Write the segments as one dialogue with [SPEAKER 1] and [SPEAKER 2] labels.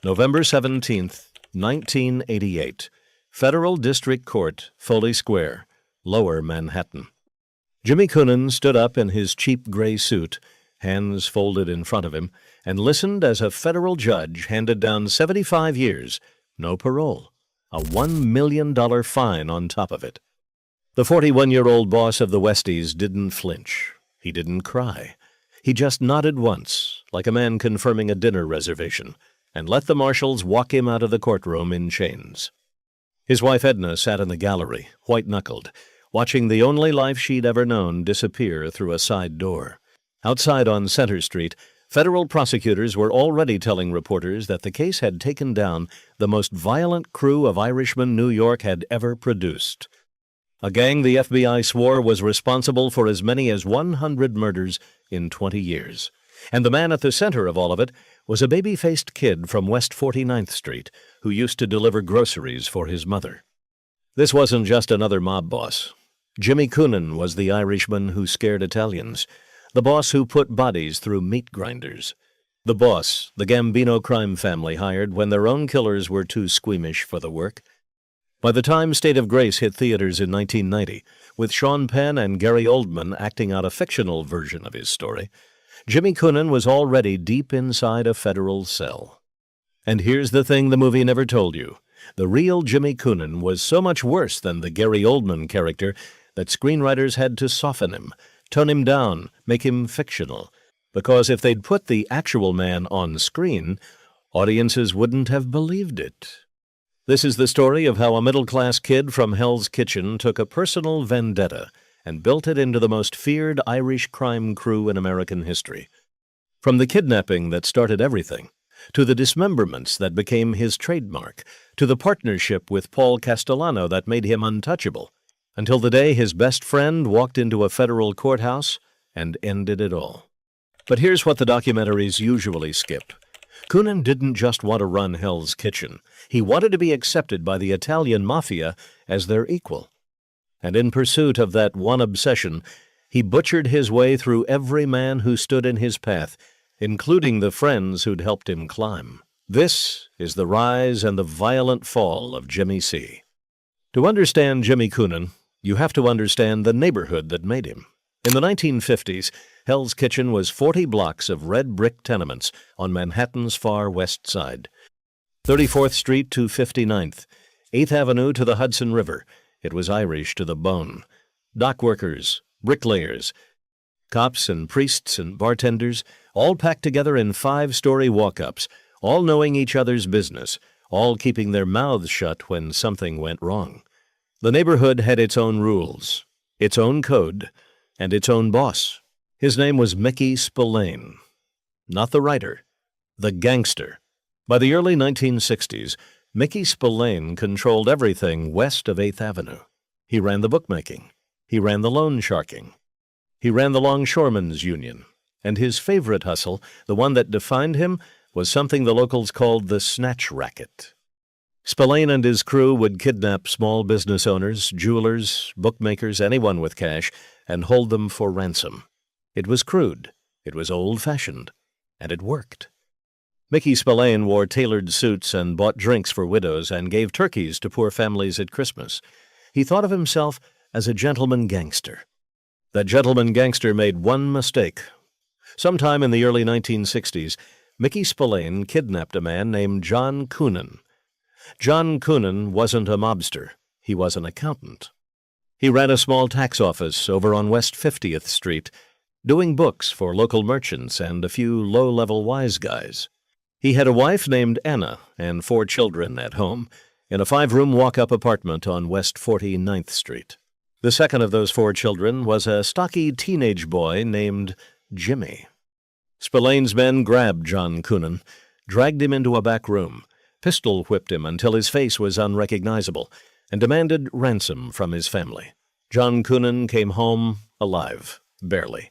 [SPEAKER 1] November 17th, 1988. Federal District Court, Foley Square, Lower Manhattan. Jimmy Coonan stood up in his cheap gray suit, hands folded in front of him, and listened as a federal judge handed down 75 years, no parole, a $1 million fine on top of it. The 41-year-old boss of the Westies didn't flinch. He didn't cry. He just nodded once, like a man confirming a dinner reservation, and let the marshals walk him out of the courtroom in chains. His wife Edna sat in the gallery, white-knuckled, watching the only life she'd ever known disappear through a side door. Outside on Center Street, federal prosecutors were already telling reporters that the case had taken down the most violent crew of Irishmen New York had ever produced. A gang the FBI swore was responsible for as many as 100 murders in 20 years. And the man at the center of all of it was a baby-faced kid from West 49th Street who used to deliver groceries for his mother. This wasn't just another mob boss. Jimmy Coonan was the Irishman who scared Italians, the boss who put bodies through meat grinders, the boss the Gambino crime family hired when their own killers were too squeamish for the work. By the time State of Grace hit theaters in 1990, with Sean Penn and Gary Oldman acting out a fictional version of his story, Jimmy Coonan was already deep inside a federal cell. And here's the thing the movie never told you. The real Jimmy Coonan was so much worse than the Gary Oldman character that screenwriters had to soften him, tone him down, make him fictional. Because if they'd put the actual man on screen, audiences wouldn't have believed it. This is the story of how a middle-class kid from Hell's Kitchen took a personal vendetta and built it into the most feared Irish crime crew in American history. From the kidnapping that started everything, to the dismemberments that became his trademark, to the partnership with Paul Castellano that made him untouchable, until the day his best friend walked into a federal courthouse and ended it all. But here's what the documentaries usually skip. Coonan didn't just want to run Hell's Kitchen. He wanted to be accepted by the Italian Mafia as their equal. And in pursuit of that one obsession, he butchered his way through every man who stood in his path, including the friends who'd helped him climb. This is the rise and the violent fall of Jimmy C. To understand Jimmy Coonan, you have to understand the neighborhood that made him. In the 1950s, Hell's Kitchen was 40 blocks of red brick tenements on Manhattan's far west side. 34th Street to 59th, 8th Avenue to the Hudson River. It was Irish to the bone. Dock workers, bricklayers, cops and priests and bartenders, all packed together in 5-story walk-ups, all knowing each other's business, all keeping their mouths shut when something went wrong. The neighborhood had its own rules, its own code, and its own boss. His name was Mickey Spillane. Not the writer, the gangster. By the early 1960s, Mickey Spillane controlled everything west of 8th Avenue. He ran the bookmaking. He ran the loan sharking. He ran the Longshoremen's Union. And his favorite hustle, the one that defined him, was something the locals called the snatch racket. Spillane and his crew would kidnap small business owners, jewelers, bookmakers, anyone with cash, and hold them for ransom. It was crude, it was old-fashioned, and it worked. Mickey Spillane wore tailored suits and bought drinks for widows and gave turkeys to poor families at Christmas. He thought of himself as a gentleman gangster. That gentleman gangster made one mistake. Sometime in the early 1960s, Mickey Spillane kidnapped a man named John Coonan. John Coonan wasn't a mobster. He was an accountant. He ran a small tax office over on West 50th Street, doing books for local merchants and a few low-level wise guys. He had a wife named Anna and 4 children at home in a 5-room walk-up apartment on West 49th Street. The second of those 4 children was a stocky teenage boy named Jimmy. Spillane's men grabbed John Coonan, dragged him into a back room, pistol-whipped him until his face was unrecognizable, and demanded ransom from his family. John Coonan came home alive, barely.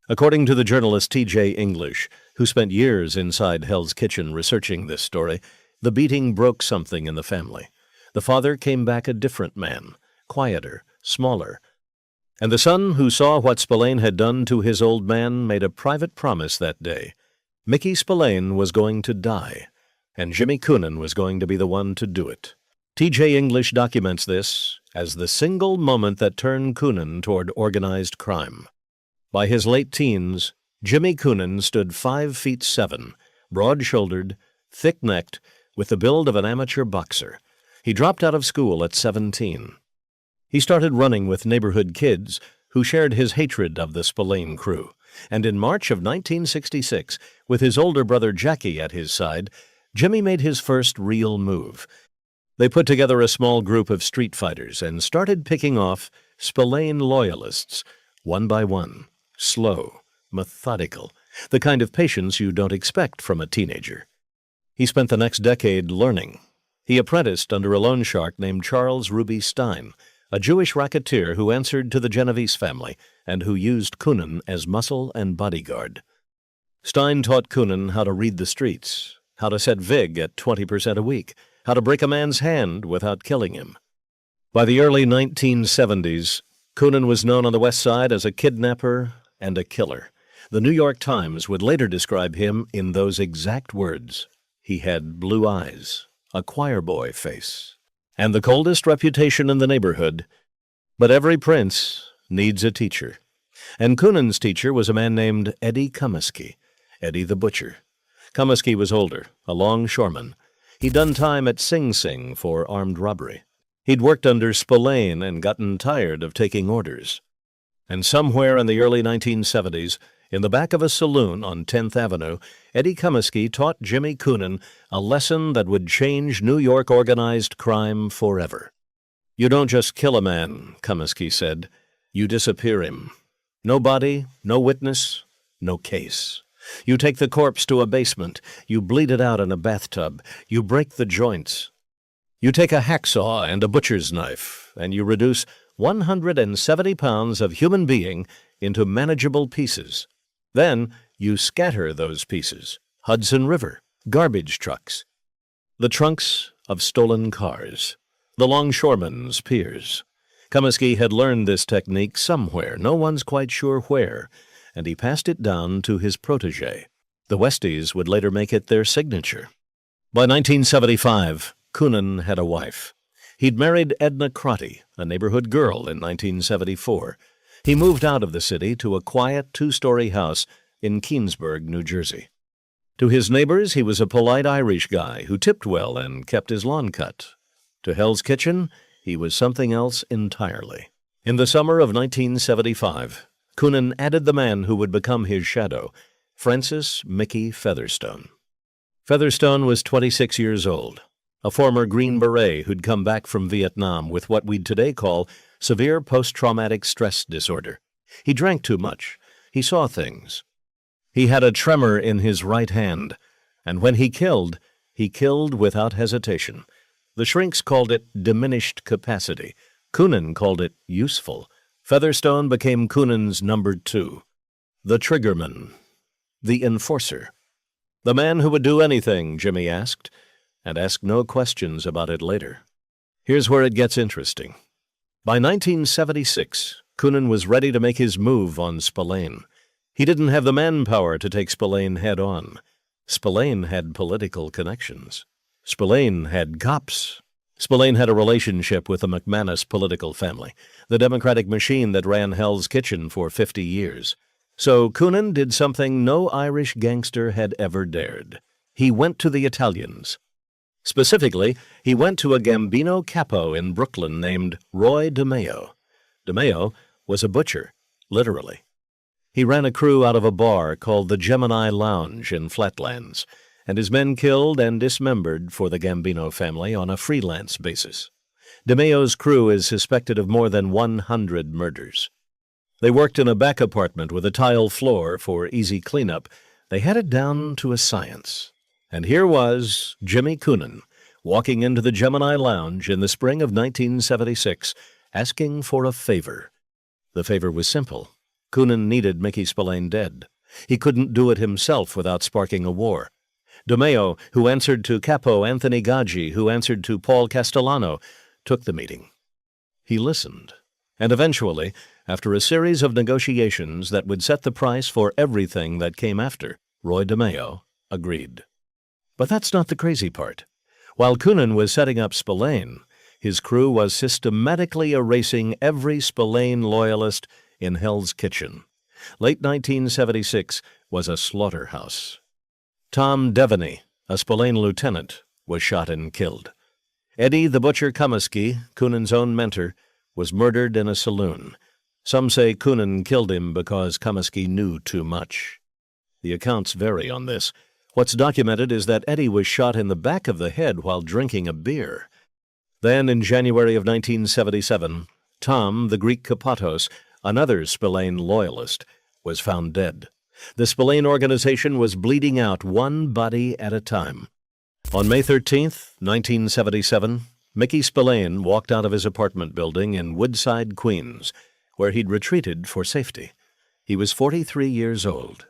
[SPEAKER 1] According to the journalist T.J. English, who spent years inside Hell's Kitchen researching this story, the beating broke something in the family. The father came back a different man, quieter, smaller. And the son who saw what Spillane had done to his old man made a private promise that day. Mickey Spillane was going to die, and Jimmy Coonan was going to be the one to do it. T.J. English documents this as the single moment that turned Coonan toward organized crime. By his late teens, Jimmy Coonan stood 5'7", broad-shouldered, thick-necked, with the build of an amateur boxer. He dropped out of school at 17. He started running with neighborhood kids who shared his hatred of the Spillane crew, and in March of 1966, with his older brother Jackie at his side, Jimmy made his first real move. They put together a small group of street fighters and started picking off Spillane loyalists, one by one, slow, methodical, the kind of patience you don't expect from a teenager. He spent the next decade learning. He apprenticed under a loan shark named Charles Ruby Stein, a Jewish racketeer who answered to the Genovese family and who used Coonan as muscle and bodyguard. Stein taught Coonan how to read the streets, how to set vig at 20% a week, how to break a man's hand without killing him. By the early 1970s, Coonan was known on the West Side as a kidnapper and a killer. The New York Times would later describe him in those exact words. He had blue eyes, a choir boy face, and the coldest reputation in the neighborhood. But every prince needs a teacher. And Coonan's teacher was a man named Eddie Comiskey, Eddie the Butcher. Comiskey was older, a longshoreman. He'd done time at Sing Sing for armed robbery. He'd worked under Spillane and gotten tired of taking orders. And somewhere in the early 1970s, in the back of a saloon on 10th Avenue, Eddie Comiskey taught Jimmy Coonan a lesson that would change New York organized crime forever. "You don't just kill a man," Comiskey said. "You disappear him. No body, no witness, no case. You take the corpse to a basement. You bleed it out in a bathtub. You break the joints. You take a hacksaw and a butcher's knife, and you reduce 170 pounds of human being into manageable pieces. Then you scatter those pieces. Hudson River, garbage trucks, the trunks of stolen cars, the longshoremen's piers." Comiskey had learned this technique somewhere, no one's quite sure where, and he passed it down to his protege. The Westies would later make it their signature. By 1975, Coonan had a wife. He'd married Edna Crotty, a neighborhood girl, in 1974. He moved out of the city to a quiet two-story house in Keansburg, New Jersey. To his neighbors, he was a polite Irish guy who tipped well and kept his lawn cut. To Hell's Kitchen, he was something else entirely. In the summer of 1975, Coonan added the man who would become his shadow, Francis Mickey Featherstone. Featherstone was 26 years old, a former Green Beret who'd come back from Vietnam with what we'd today call severe post-traumatic stress disorder. He drank too much. He saw things. He had a tremor in his right hand, and when he killed without hesitation. The shrinks called it diminished capacity. Coonan called it useful. Featherstone became Coonan's number 2, the triggerman, the enforcer. The man who would do anything, Jimmy asked, and asked no questions about it later. Here's where it gets interesting. By 1976, Coonan was ready to make his move on Spillane. He didn't have the manpower to take Spillane head-on. Spillane had political connections. Spillane had cops. Spillane had a relationship with the McManus political family, the Democratic machine that ran Hell's Kitchen for 50 years. So Coonan did something no Irish gangster had ever dared. He went to the Italians. Specifically, he went to a Gambino capo in Brooklyn named Roy DeMeo. DeMeo was a butcher, literally. He ran a crew out of a bar called the Gemini Lounge in Flatlands, and his men killed and dismembered for the Gambino family on a freelance basis. DeMeo's crew is suspected of more than 100 murders. They worked in a back apartment with a tile floor for easy cleanup. They had it down to a science. And here was Jimmy Coonan, walking into the Gemini Lounge in the spring of 1976, asking for a favor. The favor was simple. Coonan needed Mickey Spillane dead. He couldn't do it himself without sparking a war. DeMeo, who answered to Capo Anthony Gaggi, who answered to Paul Castellano, took the meeting. He listened, and eventually, after a series of negotiations that would set the price for everything that came after, Roy DeMeo agreed. But that's not the crazy part. While Coonan was setting up Spillane, his crew was systematically erasing every Spillane loyalist in Hell's Kitchen. Late 1976 was a slaughterhouse. Tom Devaney, a Spillane lieutenant, was shot and killed. Eddie the Butcher Comiskey, Coonan's own mentor, was murdered in a saloon. Some say Coonan killed him because Comiskey knew too much. The accounts vary on this. What's documented is that Eddie was shot in the back of the head while drinking a beer. Then, in January of 1977, Tom, the Greek Kapatos, another Spillane loyalist, was found dead. The Spillane organization was bleeding out one body at a time. On May 13, 1977, Mickey Spillane walked out of his apartment building in Woodside, Queens, where he'd retreated for safety. He was 43 years old.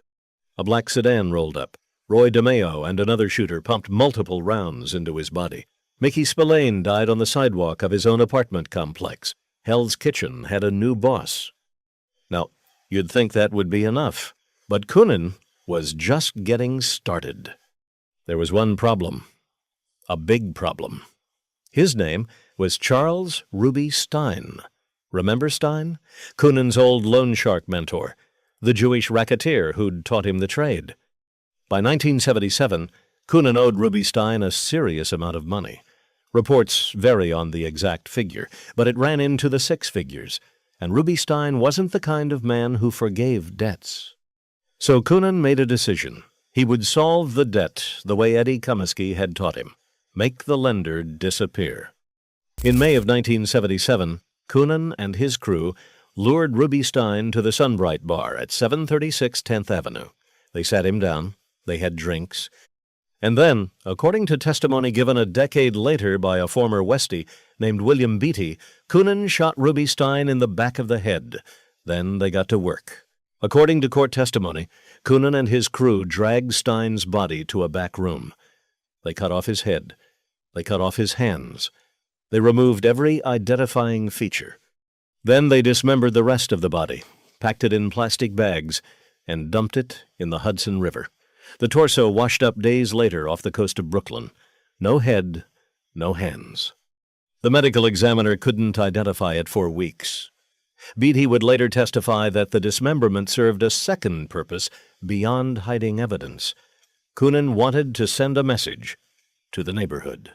[SPEAKER 1] A black sedan rolled up. Roy DeMeo and another shooter pumped multiple rounds into his body. Mickey Spillane died on the sidewalk of his own apartment complex. Hell's Kitchen had a new boss. Now, you'd think that would be enough, but Coonan was just getting started. There was one problem. A big problem. His name was Charles Ruby Stein. Remember Stein? Coonan's old loan shark mentor, the Jewish racketeer who'd taught him the trade. By 1977, Coonan owed Ruby Stein a serious amount of money. Reports vary on the exact figure, but it ran into the six figures, and Ruby Stein wasn't the kind of man who forgave debts. So Coonan made a decision. He would solve the debt the way Eddie Comiskey had taught him. Make the lender disappear. In May of 1977, Coonan and his crew lured Ruby Stein to the Sunbright Bar at 736 10th Avenue. They sat him down. They had drinks. And then, according to testimony given a decade later by a former Westie named William Beatty, Coonan shot Ruby Stein in the back of the head. Then they got to work. According to court testimony, Coonan and his crew dragged Stein's body to a back room. They cut off his head. They cut off his hands. They removed every identifying feature. Then they dismembered the rest of the body, packed it in plastic bags, and dumped it in the Hudson River. The torso washed up days later off the coast of Brooklyn. No head, no hands. The medical examiner couldn't identify it for weeks. Beatty would later testify that the dismemberment served a second purpose beyond hiding evidence. Coonan wanted to send a message to the neighborhood,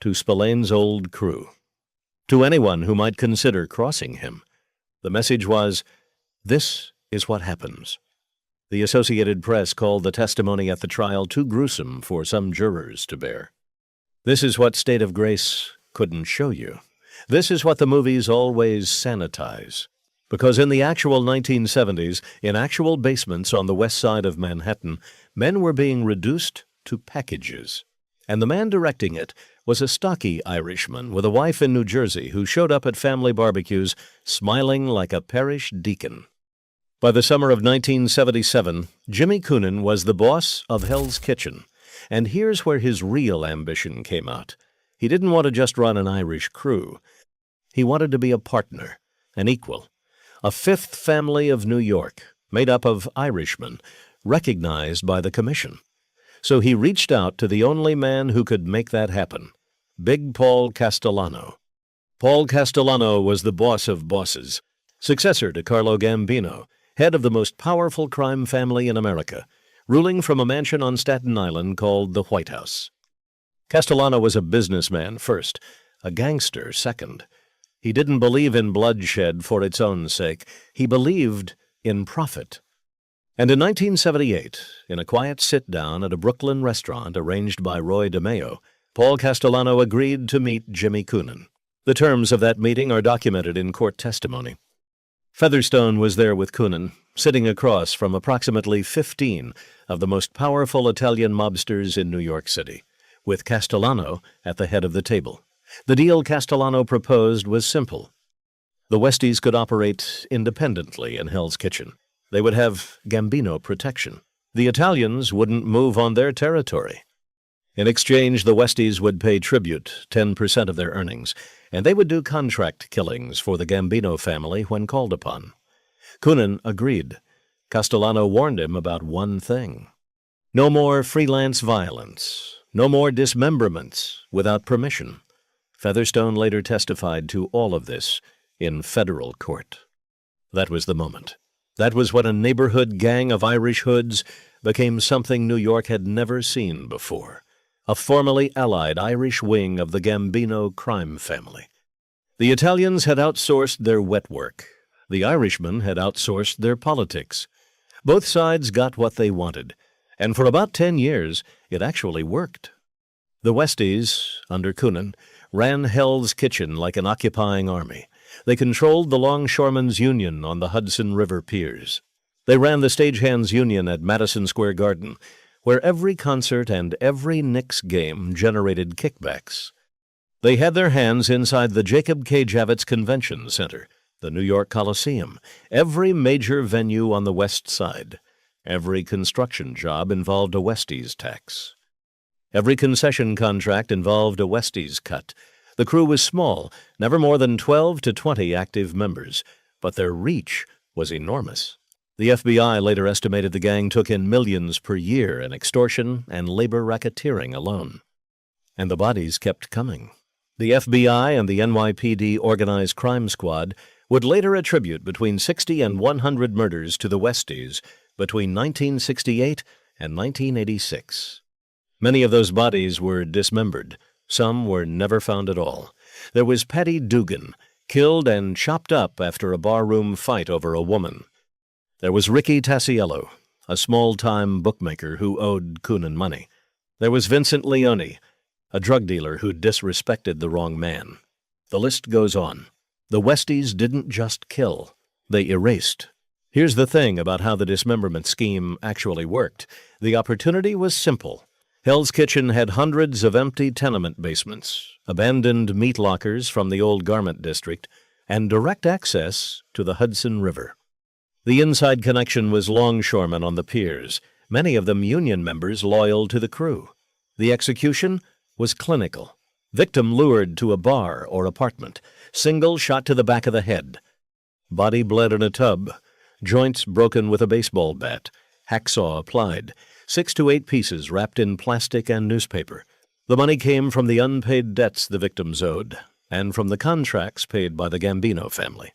[SPEAKER 1] to Spillane's old crew, to anyone who might consider crossing him. The message was, "This is what happens." The Associated Press called the testimony at the trial too gruesome for some jurors to bear. This is what State of Grace couldn't show you. This is what the movies always sanitize. Because in the actual 1970s, in actual basements on the west side of Manhattan, men were being reduced to packages. And the man directing it was a stocky Irishman with a wife in New Jersey who showed up at family barbecues smiling like a parish deacon. By the summer of 1977, Jimmy Coonan was the boss of Hell's Kitchen. And here's where his real ambition came out. He didn't want to just run an Irish crew. He wanted to be a partner, an equal, a fifth family of New York, made up of Irishmen, recognized by the commission. So he reached out to the only man who could make that happen, Big Paul Castellano. Paul Castellano was the boss of bosses, successor to Carlo Gambino, head of the most powerful crime family in America, ruling from a mansion on Staten Island called the White House. Castellano was a businessman first, a gangster second. He didn't believe in bloodshed for its own sake. He believed in profit. And in 1978, in a quiet sit-down at a Brooklyn restaurant arranged by Roy DeMeo, Paul Castellano agreed to meet Jimmy Coonan. The terms of that meeting are documented in court testimony. Featherstone was there with Coonan, sitting across from approximately 15 of the most powerful Italian mobsters in New York City, with Castellano at the head of the table. The deal Castellano proposed was simple. The Westies could operate independently in Hell's Kitchen. They would have Gambino protection. The Italians wouldn't move on their territory. In exchange, the Westies would pay tribute, 10% of their earnings, and they would do contract killings for the Gambino family when called upon. Coonan agreed. Castellano warned him about one thing. No more freelance violence. No more dismemberments without permission. Featherstone later testified to all of this in federal court. That was the moment. That was when a neighborhood gang of Irish hoods became something New York had never seen before, a formally allied Irish wing of the Gambino crime family. The Italians had outsourced their wet work. The Irishmen had outsourced their politics. Both sides got what they wanted, and for about 10 years it actually worked. The Westies, under Coonan, ran Hell's Kitchen like an occupying army. They controlled the Longshoremen's Union on the Hudson River piers. They ran the Stagehands Union at Madison Square Garden, where every concert and every Knicks game generated kickbacks. They had their hands inside the Jacob K. Javits Convention Center, the New York Coliseum, every major venue on the West Side. Every construction job involved a Westies tax. Every concession contract involved a Westies cut. The crew was small, never more than 12 to 20 active members, but their reach was enormous. The FBI later estimated the gang took in millions per year in extortion and labor racketeering alone. And the bodies kept coming. The FBI and the NYPD Organized Crime Squad would later attribute between 60 and 100 murders to the Westies between 1968 and 1986. Many of those bodies were dismembered. Some were never found at all. There was Patty Dugan, killed and chopped up after a barroom fight over a woman. There was Ricky Tassiello, a small-time bookmaker who owed Coonan money. There was Vincent Leone, a drug dealer who disrespected the wrong man. The list goes on. The Westies didn't just kill, they erased. Here's the thing about how the dismemberment scheme actually worked. The opportunity was simple. Hell's Kitchen had hundreds of empty tenement basements, abandoned meat lockers from the old garment district, and direct access to the Hudson River. The inside connection was longshoremen on the piers, many of them union members loyal to the crew. The execution was clinical. Victim lured to a bar or apartment, single shot to the back of the head. Body bled in a tub, joints broken with a baseball bat, hacksaw applied, 6 to 8 pieces wrapped in plastic and newspaper. The money came from the unpaid debts the victims owed, and from the contracts paid by the Gambino family.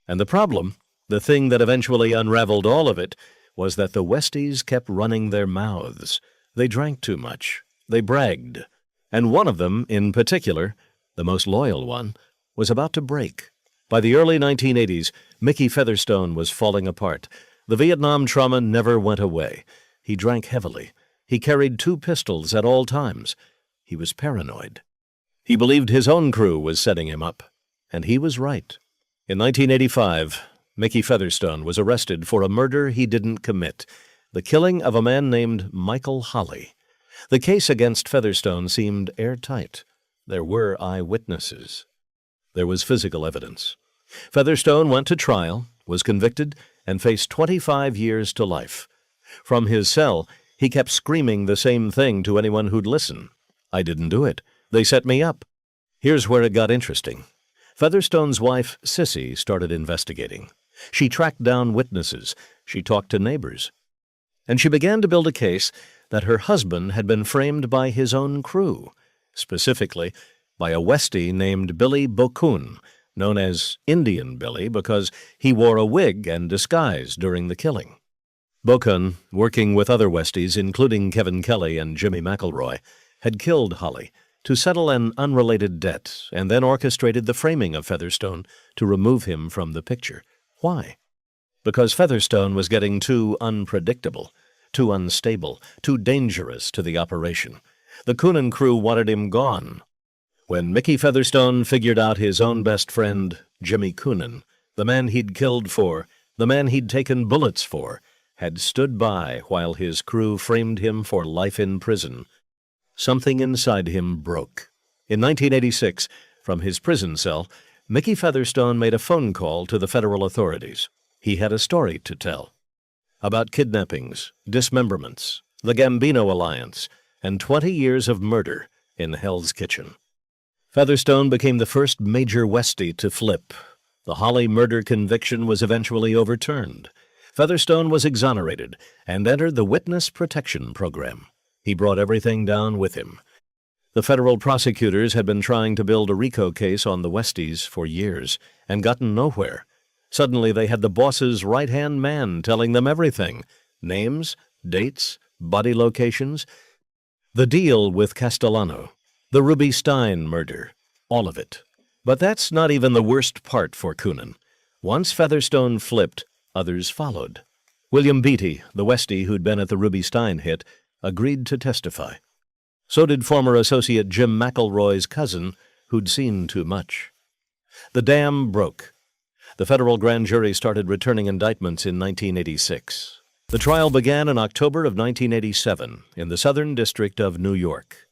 [SPEAKER 1] And the problem, the thing that eventually unraveled all of it, was that the Westies kept running their mouths. They drank too much. They bragged. And one of them, in particular, the most loyal one, was about to break. By the early 1980s, Mickey Featherstone was falling apart. The Vietnam trauma never went away. He drank heavily. He carried 2 pistols at all times. He was paranoid. He believed his own crew was setting him up. And he was right. In 1985, Mickey Featherstone was arrested for a murder he didn't commit, the killing of a man named Michael Holly. The case against Featherstone seemed airtight. There were eyewitnesses. There was physical evidence. Featherstone went to trial, was convicted, and faced 25 years to life. From his cell, he kept screaming the same thing to anyone who'd listen. I didn't do it. They set me up. Here's where it got interesting. Featherstone's wife, Sissy, started investigating. She tracked down witnesses. She talked to neighbors. And she began to build a case that her husband had been framed by his own crew, specifically by a Westie named Billy Bokun, known as Indian Billy because he wore a wig and disguise during the killing. Bokun, working with other Westies, including Kevin Kelly and Jimmy McElroy, had killed Holly to settle an unrelated debt and then orchestrated the framing of Featherstone to remove him from the picture. Why? Because Featherstone was getting too unpredictable, too unstable, too dangerous to the operation. The Coonan crew wanted him gone. When Mickey Featherstone figured out his own best friend, Jimmy Coonan, the man he'd killed for, the man he'd taken bullets for, had stood by while his crew framed him for life in prison, something inside him broke. In 1986, from his prison cell, Mickey Featherstone made a phone call to the federal authorities. He had a story to tell about kidnappings, dismemberments, the Gambino alliance, and 20 years of murder in Hell's Kitchen. Featherstone became the first major Westie to flip. The Holly murder conviction was eventually overturned. Featherstone was exonerated and entered the Witness Protection Program. He brought everything down with him. The federal prosecutors had been trying to build a RICO case on the Westies for years and gotten nowhere. Suddenly they had the boss's right-hand man telling them everything: names, dates, body locations, the deal with Castellano, the Ruby Stein murder, all of it. But that's not even the worst part for Coonan. Once Featherstone flipped, others followed. William Beatty, the Westie who'd been at the Ruby Stein hit, agreed to testify. So did former associate Jim McElroy's cousin, who'd seen too much. The dam broke. The federal grand jury started returning indictments in 1986. The trial began in October of 1987 in the Southern District of New York.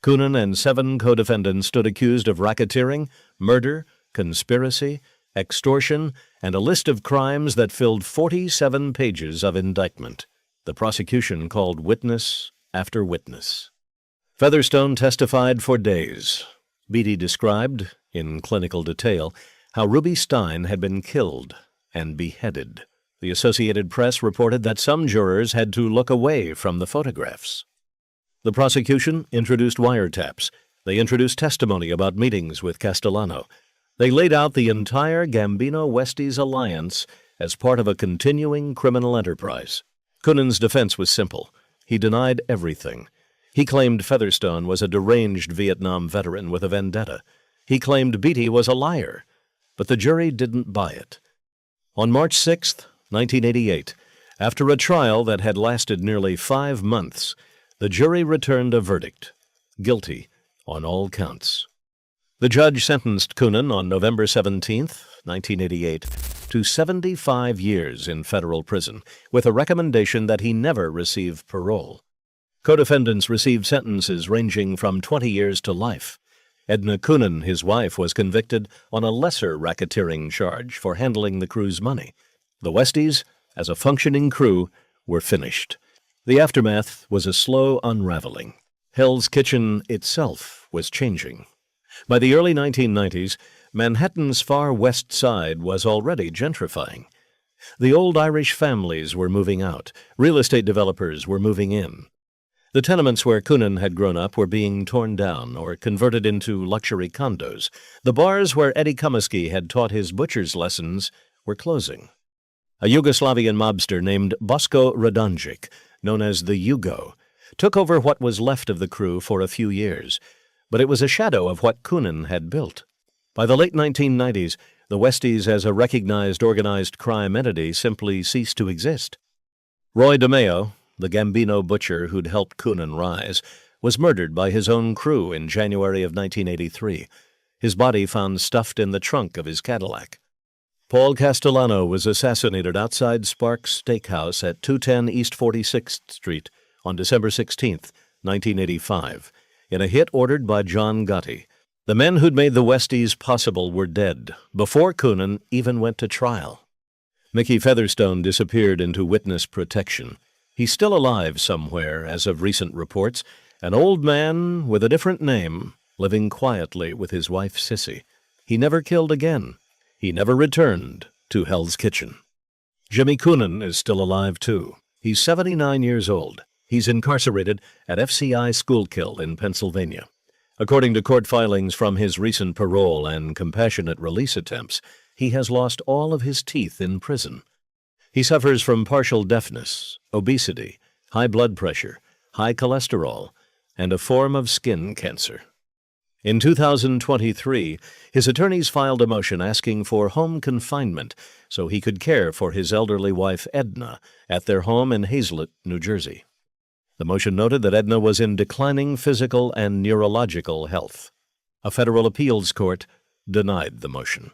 [SPEAKER 1] Coonan and 7 co-defendants stood accused of racketeering, murder, conspiracy, extortion, and a list of crimes that filled 47 pages of indictment. The prosecution called witness after witness. Featherstone testified for days. Beatty described, in clinical detail, how Ruby Stein had been killed and beheaded. The Associated Press reported that some jurors had to look away from the photographs. The prosecution introduced wiretaps. They introduced testimony about meetings with Castellano. They laid out the entire Gambino-Westies alliance as part of a continuing criminal enterprise. Coonan's defense was simple. He denied everything. He claimed Featherstone was a deranged Vietnam veteran with a vendetta. He claimed Beatty was a liar. But the jury didn't buy it. On March 6, 1988, after a trial that had lasted nearly 5 months, the jury returned a verdict: guilty on all counts. The judge sentenced Coonan on November 17, 1988, to 75 years in federal prison, with a recommendation that he never receive parole. Co-defendants received sentences ranging from 20 years to life. Edna Coonan, his wife, was convicted on a lesser racketeering charge for handling the crew's money. The Westies, as a functioning crew, were finished. The aftermath was a slow unraveling. Hell's Kitchen itself was changing. By the early 1990s, Manhattan's far west side was already gentrifying. The old Irish families were moving out. Real estate developers were moving in. The tenements where Coonan had grown up were being torn down or converted into luxury condos. The bars where Eddie Comiskey had taught his butcher's lessons were closing. A Yugoslavian mobster named Bosko Radonjic, known as the Yugo, took over what was left of the crew for a few years, but it was a shadow of what Coonan had built. By the late 1990s, the Westies as a recognized organized crime entity simply ceased to exist. Roy DeMeo, the Gambino butcher who'd helped Coonan rise, was murdered by his own crew in January of 1983, his body found stuffed in the trunk of his Cadillac. Paul Castellano was assassinated outside Sparks Steakhouse at 210 East 46th Street on December 16, 1985, in a hit ordered by John Gotti. The men who'd made the Westies possible were dead before Coonan even went to trial. Mickey Featherstone disappeared into witness protection. He's still alive somewhere, as of recent reports, an old man with a different name, living quietly with his wife Sissy. He never killed again. He never returned to Hell's Kitchen. Jimmy Coonan is still alive, too. He's 79 years old. He's incarcerated at FCI Schuylkill in Pennsylvania. According to court filings from his recent parole and compassionate release attempts, he has lost all of his teeth in prison. He suffers from partial deafness, obesity, high blood pressure, high cholesterol, and a form of skin cancer. In 2023, his attorneys filed a motion asking for home confinement so he could care for his elderly wife Edna at their home in Hazlet, New Jersey. The motion noted that Edna was in declining physical and neurological health. A federal appeals court denied the motion.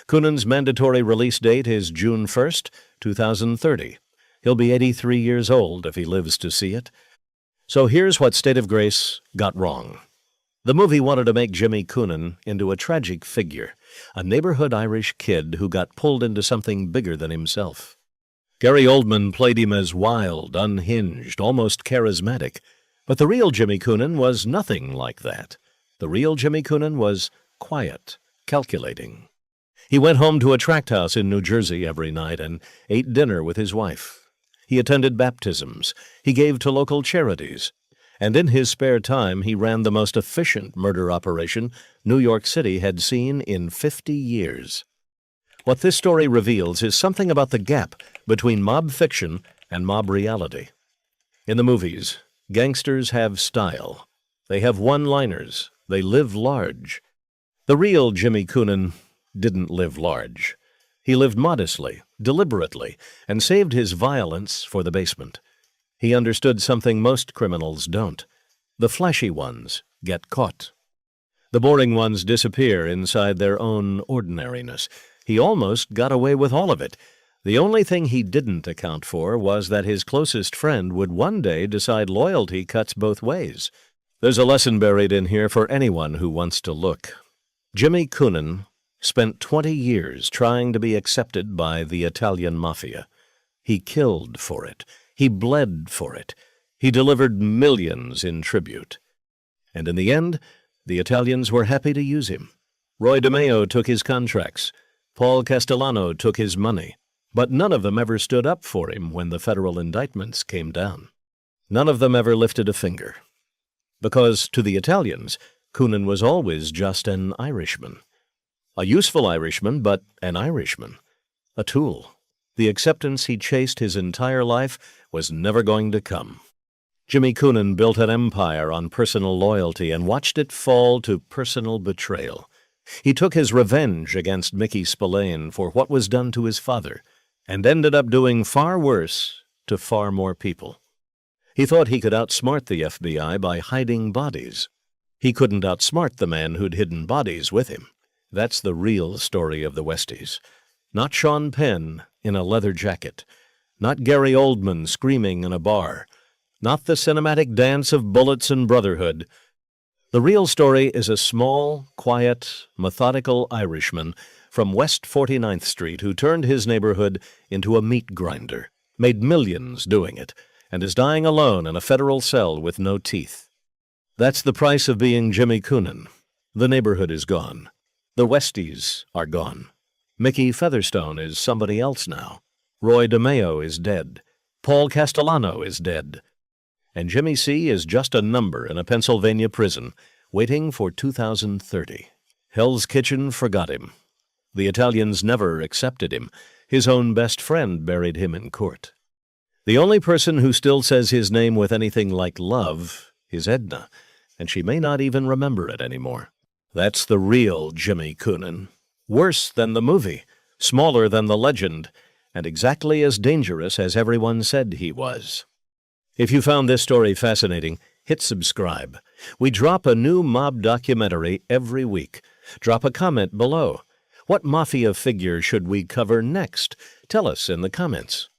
[SPEAKER 1] Coonan's mandatory release date is June 1, 2030. He'll be 83 years old if he lives to see it. So here's what State of Grace got wrong. The movie wanted to make Jimmy Coonan into a tragic figure, a neighborhood Irish kid who got pulled into something bigger than himself. Gary Oldman played him as wild, unhinged, almost charismatic. But the real Jimmy Coonan was nothing like that. The real Jimmy Coonan was quiet, calculating. He went home to a tract house in New Jersey every night and ate dinner with his wife. He attended baptisms. He gave to local charities. And in his spare time, he ran the most efficient murder operation New York City had seen in 50 years. What this story reveals is something about the gap between mob fiction and mob reality. In the movies, gangsters have style. They have one-liners. They live large. The real Jimmy Coonan didn't live large. He lived modestly, deliberately, and saved his violence for the basement. He understood something most criminals don't. The flashy ones get caught. The boring ones disappear inside their own ordinariness. He almost got away with all of it. The only thing he didn't account for was that his closest friend would one day decide loyalty cuts both ways. There's a lesson buried in here for anyone who wants to look. Jimmy Coonan spent 20 years trying to be accepted by the Italian Mafia. He killed for it. He bled for it. He delivered millions in tribute. And in the end, the Italians were happy to use him. Roy DeMeo took his contracts. Paul Castellano took his money. But none of them ever stood up for him when the federal indictments came down. None of them ever lifted a finger. Because to the Italians, Coonan was always just an Irishman. A useful Irishman, but an Irishman. A tool. The acceptance he chased his entire life was never going to come. Jimmy Coonan built an empire on personal loyalty and watched it fall to personal betrayal. He took his revenge against Mickey Spillane for what was done to his father, and ended up doing far worse to far more people. He thought he could outsmart the FBI by hiding bodies. He couldn't outsmart the man who'd hidden bodies with him. That's the real story of the Westies. Not Sean Penn in a leather jacket. Not Gary Oldman screaming in a bar. Not the cinematic dance of bullets and brotherhood. The real story is a small, quiet, methodical Irishman from West 49th Street who turned his neighborhood into a meat grinder, made millions doing it, and is dying alone in a federal cell with no teeth. That's the price of being Jimmy Coonan. The neighborhood is gone. The Westies are gone. Mickey Featherstone is somebody else now. Roy DeMeo is dead. Paul Castellano is dead. And Jimmy C. is just a number in a Pennsylvania prison, waiting for 2030. Hell's Kitchen forgot him. The Italians never accepted him. His own best friend buried him in court. The only person who still says his name with anything like love is Edna, and she may not even remember it anymore. That's the real Jimmy Coonan. Worse than the movie, smaller than the legend, and exactly as dangerous as everyone said he was. If you found this story fascinating, hit subscribe. We drop a new mob documentary every week. Drop a comment below. What Mafia figure should we cover next? Tell us in the comments.